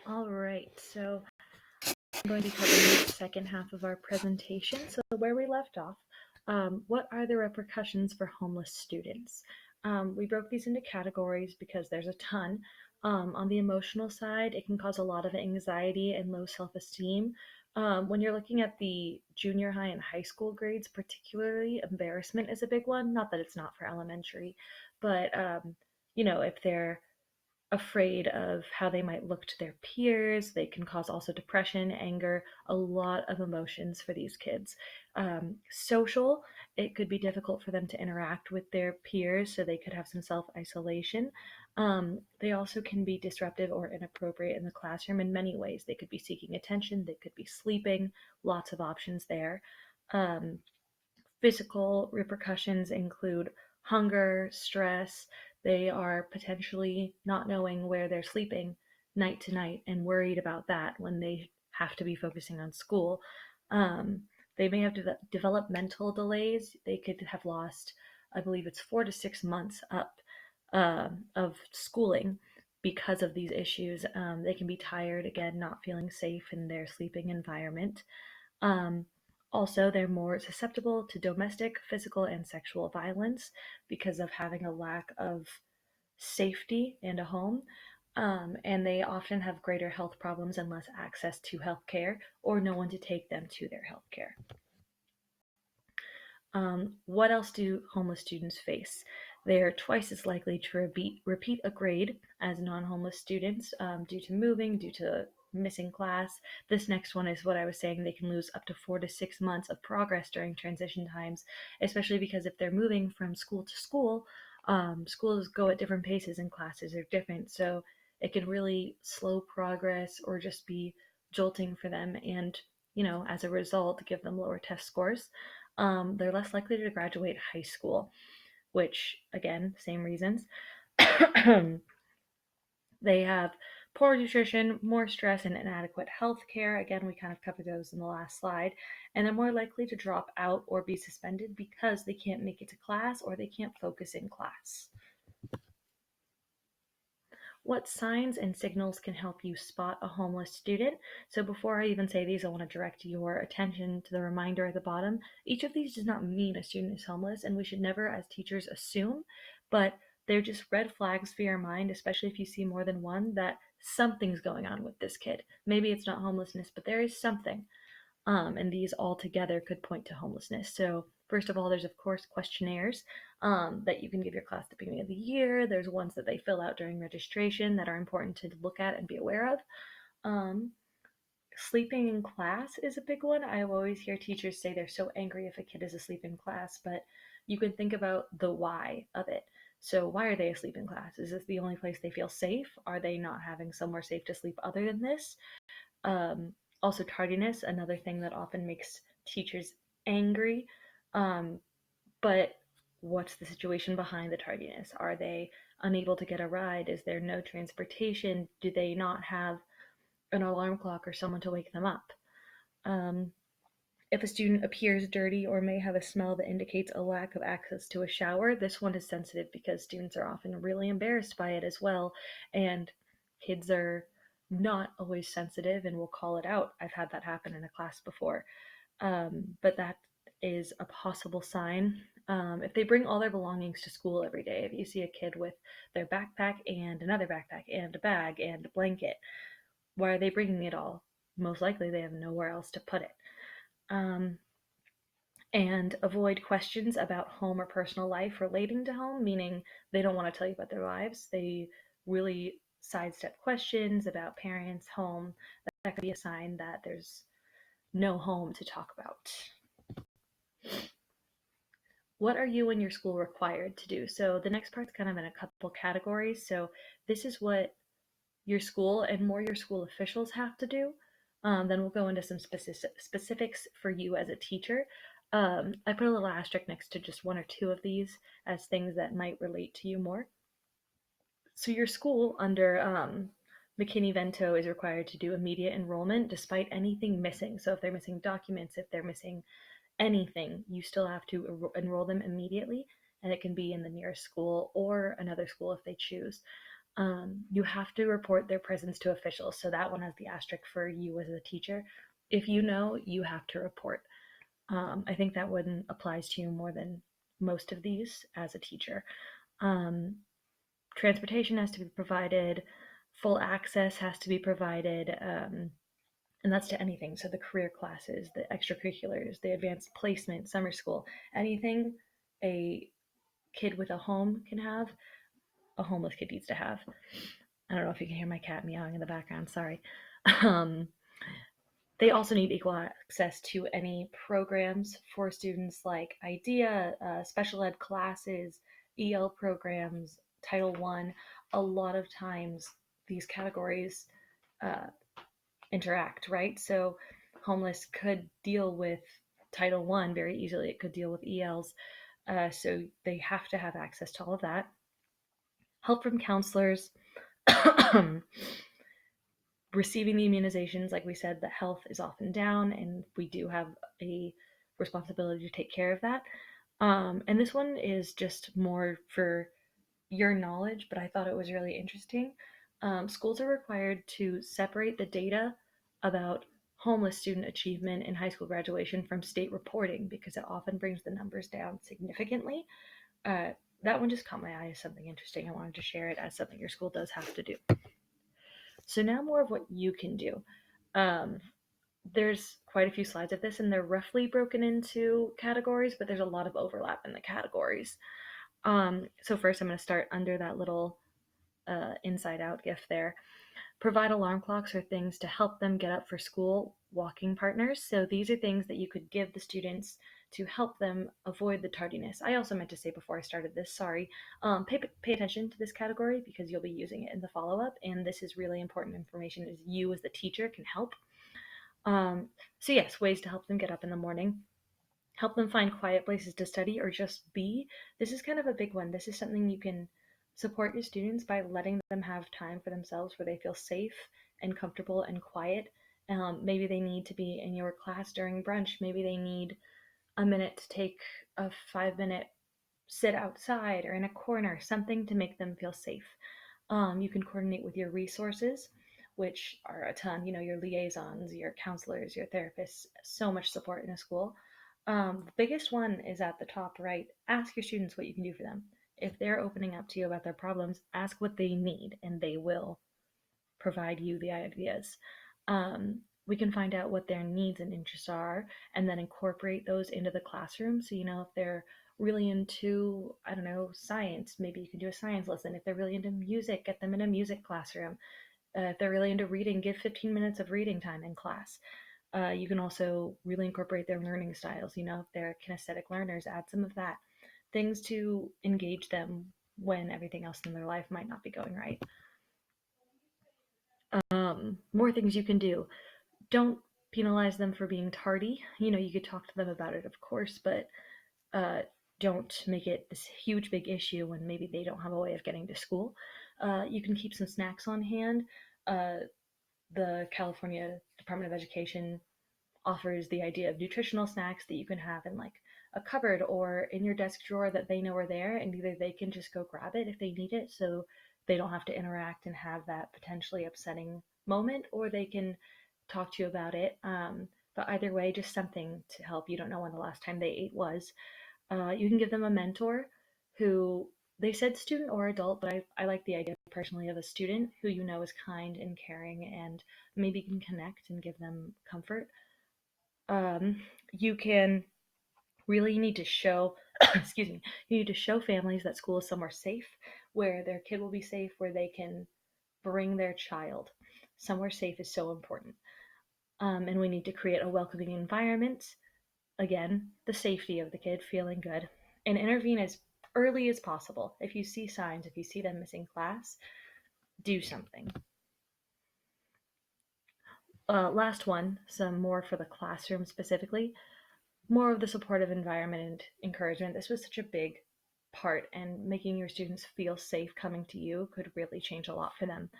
All right, so I'm going to be covering the second half of our presentation. So where we left off, what are the repercussions for homeless students? We broke these into categories because there's a ton. On the emotional side, it can cause a lot of anxiety and low self-esteem. When you're looking at the junior high and high school grades, particularly, embarrassment is a big one. Not that it's not for elementary, but if they're afraid of how they might look to their peers. They can cause also depression, anger, a lot of emotions for these kids. Social, it could be difficult for them to interact with their peers, so they could have some self isolation. They also can be disruptive or inappropriate in the classroom in many ways. They could be seeking attention, they could be sleeping, lots of options there. Um, Physical repercussions include hunger, stress. They are potentially not knowing where they're sleeping night to night and worried about that when they have to be focusing on school. Um, they may have developed mental delays. They could have lost, I believe it's 4 to 6 months up of schooling because of these issues. They can be tired, again, not feeling safe in their sleeping environment. Um, Also, they're more susceptible to domestic, physical, and sexual violence because of having a lack of safety and a home. And they often have greater health problems and less access to health care or no one to take them to their health care. What else do homeless students face? They are twice as likely to repeat a grade as non-homeless students due to moving, due to missing class. This next one is what I was saying. They can lose up to 4 to 6 months of progress during transition times, especially because if they're moving from school to school, schools go at different paces and classes are different. So it can really slow progress or just be jolting for them. And, as a result, give them lower test scores. They're less likely to graduate high school, which, again, same reasons. They have poor nutrition, more stress, and inadequate health care. Again, we kind of covered those in the last slide. And they're more likely to drop out or be suspended because they can't make it to class or they can't focus in class. What signs and signals can help you spot a homeless student? So before I even say these, I want to direct your attention to the reminder at the bottom. Each of these does not mean a student is homeless, and we should never, as teachers, assume, but they're just red flags for your mind, especially if you see more than one, that something's going on with this kid. Maybe it's not homelessness, but there is something. And these all together could point to homelessness. So, first of all, there's of course questionnaires that you can give your class at the beginning of the year. There's ones that they fill out during registration that are important to look at and be aware of. Um, Sleeping in class is a big one. I always hear teachers say they're so angry if a kid is asleep in class, but you can think about the why of it. So, why are they asleep in class? Is this the only place they feel safe? Are they not having somewhere safe to sleep other than this? Um, Also, tardiness, another thing that often makes teachers angry. Um, but what's the situation behind the tardiness? Are they unable to get a ride? Is there no transportation? Do they not have an alarm clock or someone to wake them up? Um, if a student appears dirty or may have a smell that indicates a lack of access to a shower, this one is sensitive because students are often really embarrassed by it as well. And kids are not always sensitive and will call it out. I've had that happen in a class before. But that is a possible sign. If they bring all their belongings to school every day, if you see a kid with their backpack and another backpack and a bag and a blanket, why are they bringing it all? Most likely they have nowhere else to put it. Um, and avoid questions about home or personal life relating to home, meaning they don't want to tell you about their lives. They really sidestep questions about parents, home. That could be a sign that there's no home to talk about. What are you and your school required to do? So the next part's kind of in a couple categories. So this is what your school and more your school officials have to do. Then we'll go into some specifics for you as a teacher. I put a little asterisk next to just one or two of these as things that might relate to you more. So your school under McKinney-Vento is required to do immediate enrollment despite anything missing. So if they're missing documents, if they're missing anything, you still have to enroll them immediately, and it can be in the nearest school or another school if they choose. You have to report their presence to officials. So that one has the asterisk for you as a teacher. If you know, you have to report. I think that one applies to you more than most of these as a teacher. Um, Transportation has to be provided, full access has to be provided, and that's to anything. So the career classes, the extracurriculars, the advanced placement, summer school, anything a kid with a home can have, a homeless kid needs to have. I don't know if you can hear my cat meowing in the background, sorry. Um, they also need equal access to any programs for students like IDEA, special ed classes, EL programs, Title I. A lot of times these categories uh, interact, right? So homeless could deal with Title I very easily. It could deal with ELs. So they have to have access to all of that. Help from counselors, receiving the immunizations. Like we said, the health is often down, and we do have a responsibility to take care of that. And this one is just more for your knowledge, but I thought it was really interesting. Schools are required to separate the data about homeless student achievement in high school graduation from state reporting because it often brings the numbers down significantly. Uh, that one just caught my eye as something interesting. I wanted to share it as something your school does have to do. So now more of what you can do. Um, there's quite a few slides of this, and they're roughly broken into categories, but there's a lot of overlap in the categories. So first, I'm going to start under that little inside out gift there. Provide alarm clocks or things to help them get up for school, walking partners. So these are things that you could give the students to help them avoid the tardiness. I also meant to say before I started this, sorry, pay attention to this category because you'll be using it in the follow-up, and this is really important information as you as the teacher can help. So yes, ways to help them get up in the morning. Help them find quiet places to study or just be. This is kind of a big one. This is something you can support your students by letting them have time for themselves where they feel safe and comfortable and quiet. Maybe they need to be in your class during brunch. Maybe they need a minute to take a 5 minute sit outside or in a corner, something to make them feel safe. You can coordinate with your resources, which are a ton, your liaisons, your counselors, your therapists, so much support in a school. The biggest one is at the top right. Ask your students what you can do for them. If they're opening up to you about their problems, ask what they need and they will provide you the ideas. We can find out what their needs and interests are and then incorporate those into the classroom. So, if they're really into, I don't know, science, maybe you can do a science lesson. If they're really into music, get them in a music classroom. If they're really into reading, give 15 minutes of reading time in class. You can also really incorporate their learning styles. If they're kinesthetic learners, add some of that. Things to engage them when everything else in their life might not be going right. More things you can do. Don't penalize them for being tardy. You could talk to them about it, of course, but uh, don't make it this huge, big issue when maybe they don't have a way of getting to school. You can keep some snacks on hand. Uh, the California Department of Education offers the idea of nutritional snacks that you can have in like a cupboard or in your desk drawer that they know are there, and either they can just go grab it if they need it so they don't have to interact and have that potentially upsetting moment, or they can talk to you about it. But either way, just something to help. You don't know when the last time they ate was. You can give them a mentor who, they said student or adult, but I like the idea personally of a student who is kind and caring and maybe can connect and give them comfort. You can really need to show, excuse me, you need to show families that school is somewhere safe, where their kid will be safe, where they can bring their child. Somewhere safe is so important. And we need to create a welcoming environment. Again, the safety of the kid feeling good, and intervene as early as possible. If you see signs, if you see them missing class, do something. Last one, some more for the classroom specifically. More of the supportive environment and encouragement. This was such a big part, and making your students feel safe coming to you could really change a lot for them.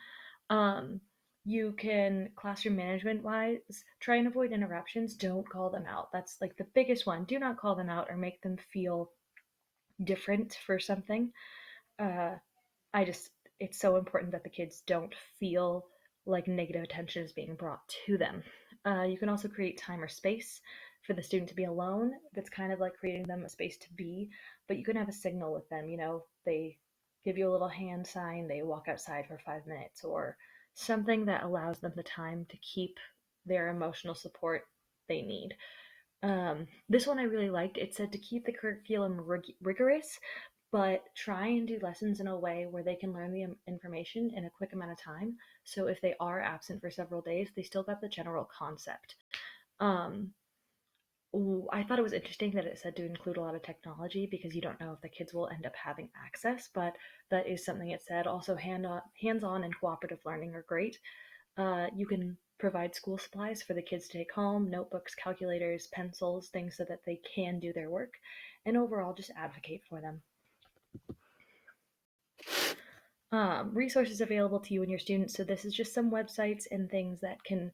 Um, you can, classroom management wise, try and avoid interruptions. Don't call them out. That's like the biggest one. Do not call them out or make them feel different for something. Uh, I just, it's so important that the kids don't feel like negative attention is being brought to them. You can also create time or space for the student to be alone. That's kind of like creating them a space to be, but you can have a signal with them. They give you a little hand sign, they walk outside for 5 minutes, or something that allows them the time to keep their emotional support they need. This one I really liked. It said to keep the curriculum rigorous, but try and do lessons in a way where they can learn the information in a quick amount of time. So if they are absent for several days, they still got the general concept. Um, I thought it was interesting that it said to include a lot of technology because you don't know if the kids will end up having access, but that is something it said. Also, hands-on and cooperative learning are great. You can provide school supplies for the kids to take home, notebooks, calculators, pencils, things so that they can do their work, and overall just advocate for them. Resources available to you and your students. So this is just some websites and things that can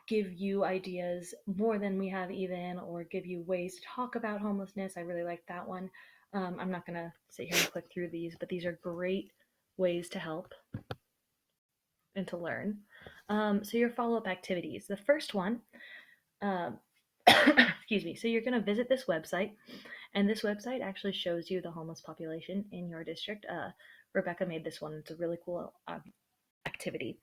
give you ideas more than we have even, or give you ways to talk about homelessness. I really like that one. I'm not going to sit here and click through these, but these are great ways to help and to learn. So your follow-up activities. The first one, um, excuse me. So you're going to visit this website, and this website actually shows you the homeless population in your district. Rebecca made this one. It's a really cool activity.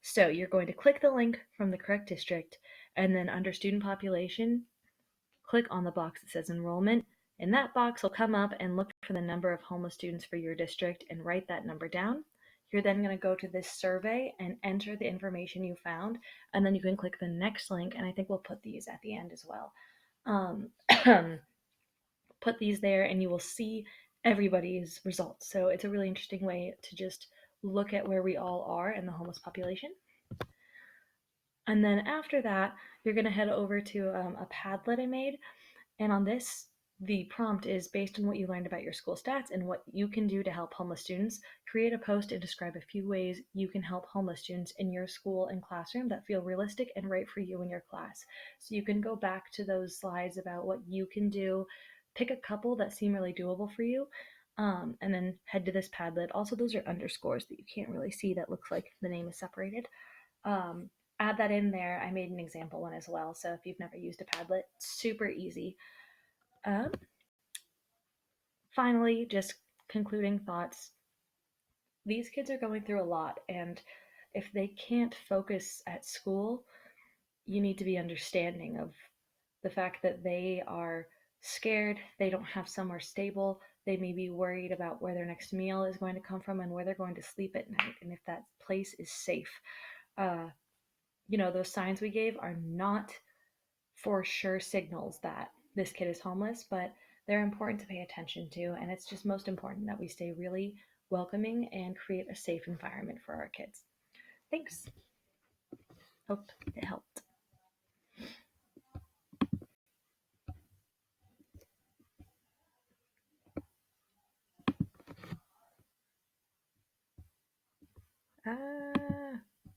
So you're going to click the link from the correct district, and then under student population, click on the box that says enrollment. And that box will come up and look for the number of homeless students for your district and write that number down. You're then going to go to this survey and enter the information you found, and then you can click the next link, and I think we'll put these at the end as well. Um, put these there, and you will see everybody's results. So it's a really interesting way to just look at where we all are in the homeless population. And then after that, you're going to head over to a Padlet I made. And on this, the prompt is based on what you learned about your school stats and what you can do to help homeless students. Create a post and describe a few ways you can help homeless students in your school and classroom that feel realistic and right for you and your class. So you can go back to those slides about what you can do, pick a couple that seem really doable for you, and then head to this Padlet. Also, those are underscores that you can't really see that looks like the name is separated. Um, Add that in there. I made an example one as well. So if you've never used a Padlet, super easy. Um, Finally, just concluding thoughts. These kids are going through a lot, and if they can't focus at school, you need to be understanding of the fact that they are scared, they don't have somewhere stable, they may be worried about where their next meal is going to come from and where they're going to sleep at night, and if that place is safe. Uh, those signs we gave are not for sure signals that this kid is homeless, but they're important to pay attention to. And it's just most important that we stay really welcoming and create a safe environment for our kids. Thanks. Hope it helped.